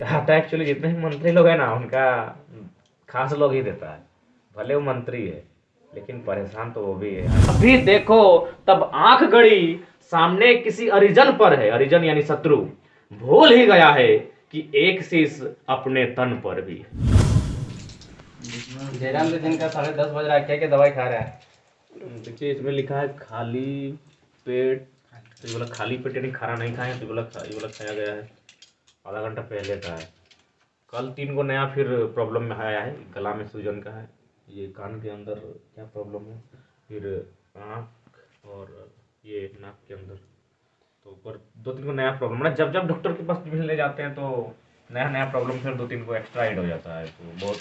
Data actually जितने भी मंत्री लोग हैं ना उनका खास लोग ही देता है। भले वो मंत्री है लेकिन परेशान तो वो भी है। अभी देखो तब आंख गड़ी सामने किसी अरिजन पर है, अरिजन यानी शत्रु, भूल ही गया है कि एक शीश अपने तन पर भी है। जयराम दिन का 10:30 बज रहा है, क्या क्या दवाई खा रहा है? देखिए इसमें लिखा है खाली पेट, तो ये बोला खाली पेट यानी खाना नहीं खाए, तो ये बोला खाया गया है, आधा घंटा पहले का है। कल 3 को नया फिर प्रॉब्लम में आया है, गला में सूजन का है, ये कान के अंदर क्या प्रॉब्लम है, फिर आँख और ये नाक के अंदर, तो ऊपर 2-3 को नया प्रॉब्लम है। जब जब डॉक्टर के पास मिलने जाते हैं तो नया नया प्रॉब्लम फिर 2-3 को एक्स्ट्रा ऐड हो जाता है, तो बहुत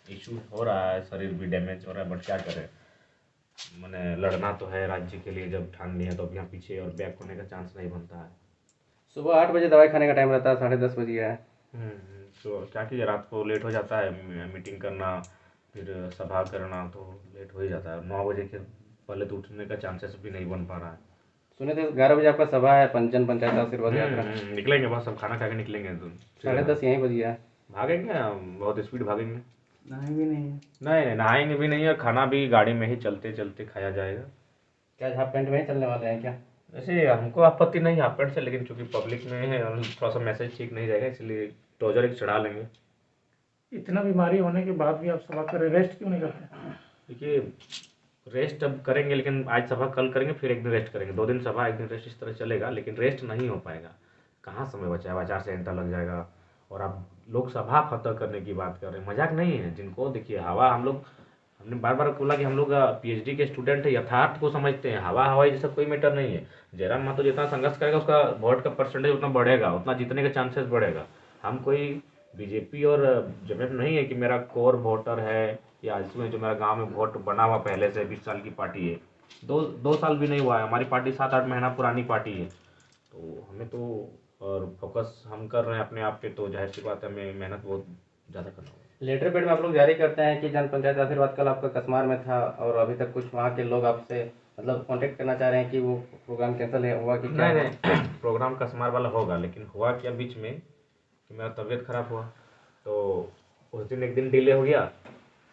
इशू हो रहा है, शरीर भी डैमेज हो रहा है, बट क्या करें, मैंने लड़ना तो है राज्य के लिए, जब ठान लिया तो अब यहाँ पीछे और बैक होने का चांस नहीं बनता है। सुबह 8 बजे दवाई खाने का टाइम रहता है, 10:30 बज गया है। तो क्या कीजिए, रात को लेट हो जाता है, मीटिंग करना फिर सभा करना तो लेट हो ही जाता है। 9 बजे के पहले तो उठने का चांसेस भी नहीं बन पा रहा है। सुने थे 11 बजे आपका सभा है, पंचन पंचायत आशीर्वाद यात्रा। निकलेंगे बस, सब खाना खा के निकलेंगे तो 10:30 यहीं बज गया है। भागेंगे, बहुत स्पीड भागेंगे। नहीं भी नहीं है। नहीं नहाएंगे भी नहीं, और खाना भी गाड़ी में ही चलते चलते खाया जाएगा। क्या हाफ पैंट में ही चलने वाले हैं क्या? वैसे हमको आपत्ति नहीं हाफ पैंट से, लेकिन चूंकि पब्लिक में है और थोड़ा सा मैसेज ठीक नहीं जाएगा, इसलिए ट्राउजर एक चढ़ा लेंगे। इतना बीमारी होने के बाद भी आप सभा कर रेस्ट क्यों नहीं करते? देखिए रेस्ट अब करेंगे, लेकिन आज सभा कल करेंगे, फिर एक दिन रेस्ट करेंगे, 2 दिन सभा 1 दिन रेस्ट, इस तरह चलेगा, लेकिन रेस्ट नहीं हो पाएगा। कहाँ समय बचा है, आचार संहिता लग जाएगा, और आप लोकसभा फतह करने की बात कर रहे हैं, मजाक नहीं है। जिनको देखिए हवा, हमने बार बार बोला कि हम लोग पीएचडी के स्टूडेंट है, यथार्थ को समझते हैं, हवा हवाई जैसा कोई मैटर नहीं है। जयराम महतो जितना संघर्ष करेगा उसका वोट का परसेंटेज उतना बढ़ेगा, उतना जीतने का चांसेस बढ़ेगा। हम कोई बीजेपी और जेएमएफ नहीं है कि मेरा कोर वोटर है, या इसमें जो मेरा गांव में वोट बना हुआ पहले से 20 साल की पार्टी है, दो साल भी नहीं हुआ है, हमारी पार्टी 7-8 महीना पुरानी पार्टी है। तो हमें तो और फोकस हम कर रहे हैं अपने आप पे, तो जाहिर सी बात है हमें मेहनत बहुत ज़्यादा करना होगा। लेटर पैड में आप लोग जारी करते हैं कि जन पंचायत आशीर्वाद कल आपका कसमार में था और अभी तक कुछ वहाँ के लोग आपसे मतलब कांटेक्ट करना चाह रहे हैं कि वो प्रोग्राम कैंसिल हुआ कि क्या? नहीं प्रोग्राम कसमार वाला होगा, लेकिन हुआ क्या बीच में कि मेरा तबीयत खराब हुआ, तो उस दिन एक दिन डिले हो गया,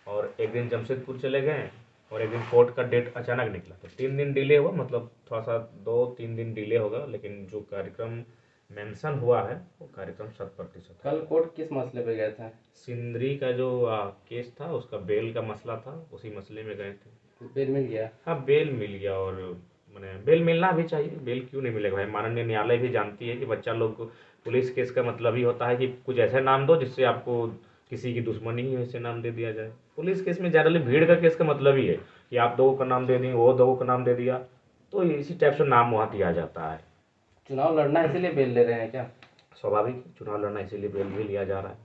और एक दिन जमशेदपुर चले गए, और एक दिन कोर्ट का डेट अचानक निकला, तो 3 दिन डिले हुआ, मतलब थोड़ा सा 2-3 दिन डिले होगा, लेकिन जो कार्यक्रम मेंशन हुआ है वो कार्यक्रम 100% कल कोर्ट किस मसले पे गए थे? सिंदरी का जो केस था, उसका बेल का मसला था, उसी मसले में गए थे। बेल मिल गया? हाँ बेल मिल गया, और मैंने बेल मिलना भी चाहिए, बेल क्यों नहीं मिलेगा भाई, माननीय न्यायालय भी जानती है कि बच्चा लोग, पुलिस केस का मतलब ही होता है कि कुछ ऐसे नाम दो जिससे आपको किसी की दुश्मनी ही वैसे नाम दे दिया जाए। पुलिस केस में जनरली भीड़ का केस का मतलब ही है कि आप 2 का नाम दे दी, वो 2 का नाम दे दिया, तो इसी टाइप से नाम वहाँ दिया जाता है। चुनाव लड़ना इसीलिए बेल ले रहे हैं क्या? स्वाभाविक, चुनाव लड़ना इसीलिए बेल भी लिया जा रहा है,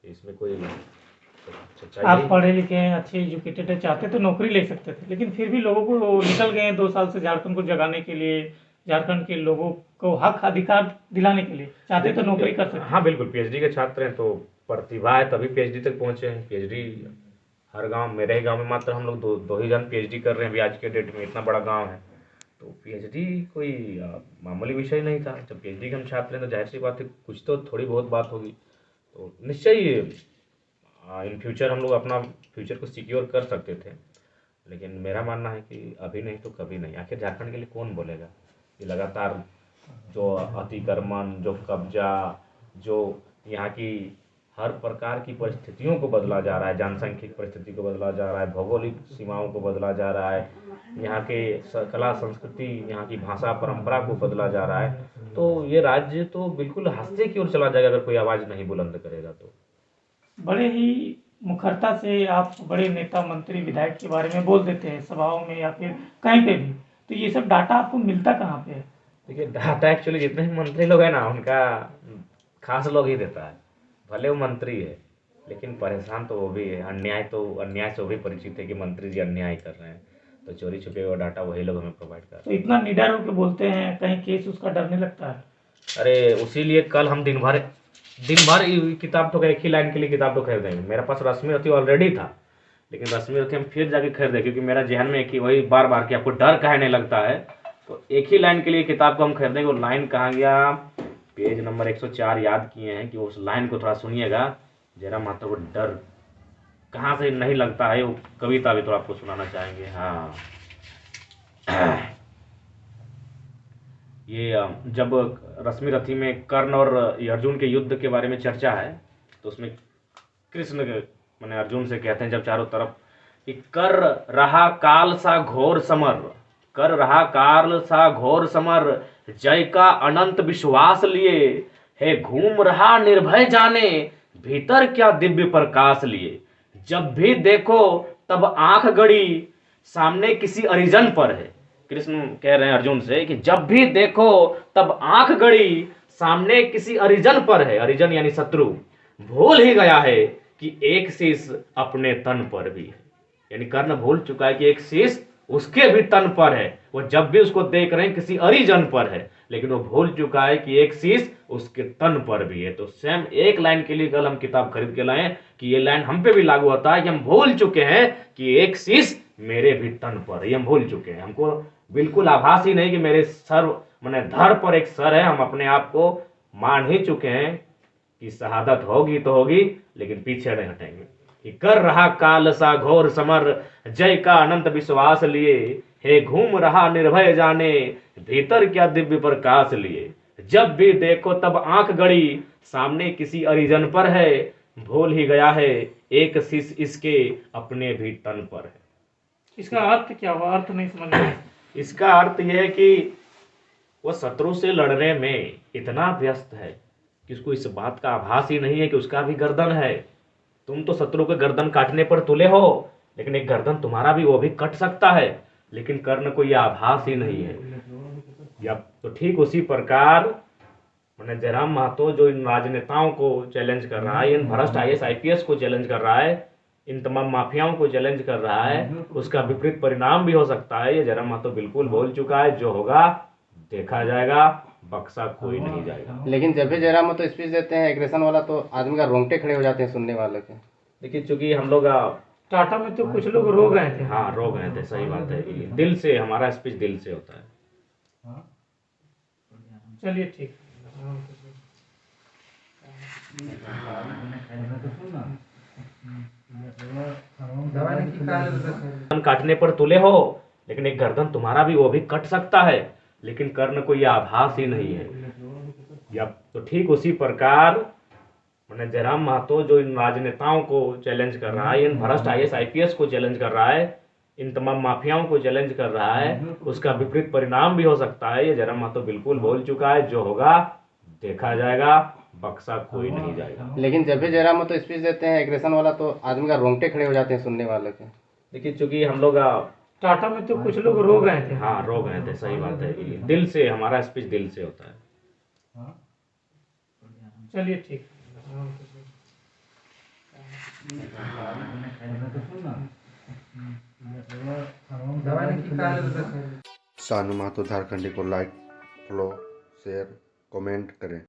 इसमें कोई सच्चाई आप नहीं। पढ़े लिखे हैं, अच्छे एजुकेटेड है, चाहते तो नौकरी ले सकते थे, लेकिन फिर भी लोगों को निकल गए हैं 2 साल से झारखंड को जगाने के लिए, झारखंड के लोगों को हक अधिकार दिलाने के लिए चाहते तो नौकरी कर सकते। हाँ बिल्कुल, पीएचडी के छात्र हैं तो प्रतिभा है तभी पीएचडी तक पहुँचे हैं। पीएचडी हर गांव, मेरे ही गांव में मात्र हम लोग दो ही जन पीएचडी कर रहे हैं अभी आज के डेट में, इतना बड़ा गांव है, तो पीएचडी कोई मामूली विषय नहीं था। जब पीएचडी के हम छात्र हैं तो जाहिर सी बात है कुछ तो थोड़ी बहुत बात होगी, तो निश्चय ही इन फ्यूचर हम लोग अपना फ्यूचर को सिक्योर कर सकते थे, लेकिन मेरा मानना है कि अभी नहीं तो कभी नहीं। आखिर झारखंड के लिए कौन बोलेगा कि लगातार जो अतिक्रमण, जो कब्जा, जो यहाँ की हर प्रकार की परिस्थितियों को बदला जा रहा है, जनसांख्यिक परिस्थिति को बदला जा रहा है, भौगोलिक सीमाओं को बदला जा रहा है, यहाँ के कला संस्कृति, यहाँ की भाषा परंपरा को बदला जा रहा है, तो ये राज्य तो बिल्कुल हादसे की ओर चला जाएगा अगर कोई आवाज़ नहीं बुलंद करेगा तो। बड़े ही मुखरता से आप बड़े नेता, मंत्री, विधायक के बारे में बोल देते हैं सभाओं में या फिर कहीं पे भी, तो ये सब डाटा आपको मिलता कहाँ पे है? देखिए डाटा एक्चुअली जितने भी मंत्री लोग हैं ना उनका खास लोग ही देता है। भले वो मंत्री है लेकिन परेशान तो वो भी है, अन्याय से वो भी परिचित है कि मंत्री जी अन्याय कर रहे हैं, तो चोरी छुपे हुआ डाटा वही लोग हमें प्रोवाइड कर तो रहे हैं। इतना निडर होकर बोलते हैं, कहीं केस उसका डर नहीं लगता है? अरे उसीलिए कल हम दिन भर किताब तो एक ही लाइन के लिए किताब तो खरीदेंगे। मेरे पास रश्मि रथी ऑलरेडी था, लेकिन रश्मि रथी हम फिर जाके खरीदे, क्योंकि मेरा जहन में एक ही वही बार बार कि आपको डर काहे नहीं लगता है, तो एक ही लाइन के लिए किताब को हम खरीदेंगे। वो लाइन कहाँ गया, पेज नंबर 104 याद किए हैं कि उस लाइन को थोड़ा सुनिएगा। जयराम महतो को डर कहाँ से नहीं लगता है, वो कविता भी थोड़ा आपको सुनाना चाहेंगे। हाँ, ये जब रश्मि रथी में कर्ण और अर्जुन के युद्ध के बारे में चर्चा है, तो उसमें कृष्ण माने अर्जुन से कहते हैं जब चारों तरफ कि कर रहा काल सा घोर समर, कर रहा काल सा घोर समर, जय का अनंत विश्वास लिए, है घूम रहा निर्भय जाने, भीतर क्या दिव्य प्रकाश लिए। जब भी देखो तब आंख गड़ी, सामने किसी अरिजन पर है। कृष्ण कह रहे हैं अर्जुन से कि जब भी देखो तब आंख गड़ी, सामने किसी अरिजन पर है। अरिजन यानी शत्रु। भूल ही गया है कि एक शीश अपने तन पर भी है। यानी कर्ण भूल चुका है कि एक शीश उसके भी तन पर है। वो जब भी उसको देख रहे हैं किसी अरिजन पर है, लेकिन वो भूल चुका है कि एक शीश उसके तन पर भी है। तो सेम एक लाइन के लिए कल हम किताब खरीद के लाए कि ये लाइन हम पे भी लागू होता है कि हम भूल चुके हैं कि एक शीश मेरे भी तन पर है। हम भूल चुके हैं, हमको बिल्कुल आभास ही नहीं कि मेरे सर मैंने धड़ पर एक सर है। हम अपने आप को मान ही चुके हैं कि शहादत होगी तो होगी, लेकिन पीछे नहीं हटेंगे। कि कर रहा काल सा घोर समर, जय का अनंत विश्वास लिए, हे घूम रहा निर्भय जाने, भीतर क्या दिव्य प्रकाश लिए। जब भी देखो तब आंख गड़ी, सामने किसी अरिजन पर है, भूल ही गया है एक शीश इसके अपने भी तन पर है। इसका अर्थ क्या हुआ? अर्थ नहीं समझ में आया। इसका अर्थ यह है कि वह शत्रु से लड़ने में इतना व्यस्त है कि उसको इस बात का आभास ही नहीं है कि उसका भी गर्दन है। तुम तो शत्रु के गर्दन काटने पर तुले हो, लेकिन एक गर्दन तुम्हारा भी वो भी कट सकता है, लेकिन कर्ण को यह आभास ही नहीं है। या तो ठीक उसी प्रकार मैंने जयराम महतो जो इन राजनेताओं को चैलेंज कर रहा है, इन भ्रष्ट IAS IPS को चैलेंज कर रहा है, इन तमाम माफियाओं को चैलेंज कर रहा है, उसका विपरीत परिणाम भी हो सकता है। ये जयराम महतो बिल्कुल बोल चुका है, जो होगा देखा जाएगा, बक्सा कोई नहीं जाएगा। लेकिन जब भी जयराम महतो स्पीच देते हैं एग्रेशन वाला, तो आदमी का रोंगटे खड़े हो जाते हैं सुनने वाले के। देखिए, चूंकि हम लोग टाटा में तो कुछ लोग रो गए थे। हाँ, रो गए थे, सही बात है। ये दिल से, हमारा स्पीच दिल से होता है। चलिए ठीक। गर्दन काटने पर तुले हो, लेकिन एक गर्दन तुम्हारा भी वो भी कट सकता है, लेकिन कर्ण को यह आभास ही नहीं है। या तो ठीक उसी प्रकार मैंने जयराम महतो जो इन राजनेताओं को चैलेंज कर रहा है, इन भ्रष्ट IAS IPS को चैलेंज कर रहा है, इन तमाम माफियाओं को चैलेंज कर रहा है, उसका विपरीत परिणाम भी हो सकता है। ये जयराम महतो बिल्कुल बोल चुका है, जो होगा देखा जाएगा, बक्सा कोई नहीं जाएगा। लेकिन जब भी जयराम महतो स्पीच देते हैं एग्रेशन वाला, तो आदमी का रोंगटे खड़े हो जाते हैं सुनने वाले के। देखिए, चूंकि हम लोग टाटा में तो कुछ लोग रो गए थे। हाँ, रो गए थे, सही बात है। ये दिल से, हमारा स्पीच दिल से होता है। चलिए ठीक। सानू महतो झारखंडी को लाइक, फॉलो, शेयर, कमेंट करें।